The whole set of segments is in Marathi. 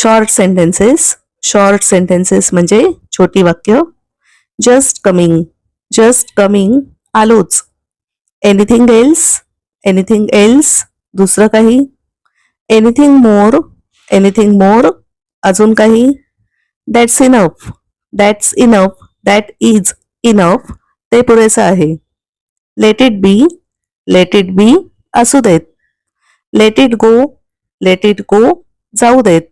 शॉर्ट सेंटेन्सेस म्हणजे छोटी वाक्य. जस्ट कमिंग आलोच. एनिथिंग एल्स दुसरं काही. एनिथिंग मोर अजून काही. That's enough that is enough ते पुरेसं आहे. लेट इट बी असू देत. लेट इट गो जाऊ देत.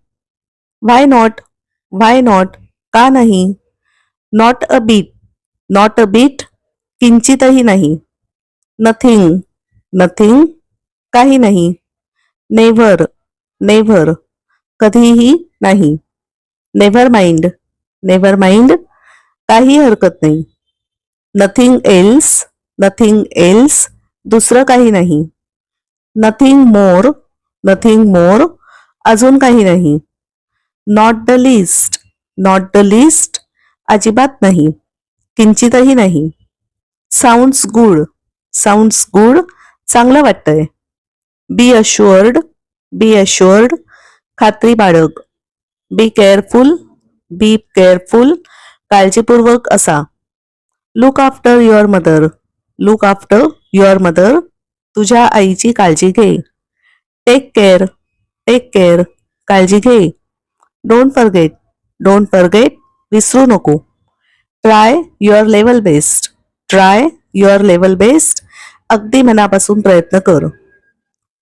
व्हाय नॉट का नाही. नॉट अ बीट किंचितही नाही. नथिंग काही नाही. नेव्हर कधीही नाही. नेव्हर माइंड काही हरकत नाही. नथिंग एल्स दुसरं काही नाही. नथिंग मोर अजून काही नाही. नॉट द लिस्ट अजिबात नाही. किंचितही नाही. साऊंड्स गुड चांगलं वाटतंय. बी अश्युअर्ड खात्री बाळग. बी केअरफुल काळजीपूर्वक असा. लुक आफ्टर युअर मदर तुझ्या आईची काळजी घे. टेक केअर काळजी घे. डोंट फॉरगेट विसरू नको. ट्राय युअर लेवल बेस्ट अगदी मनापासून प्रयत्न कर.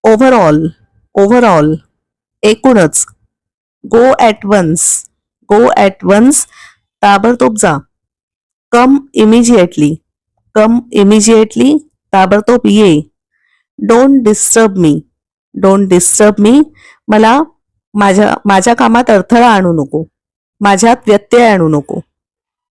ओव्हरऑल एकूणच. गो ॲट वन्स ताबडतोब जा. कम इमिजिएटली ताबडतोब ये. डोंट डिस्टर्ब मी मला माझ्या कामात अडथळा आणू नको. माझ्यात व्यत्यय आणू नको.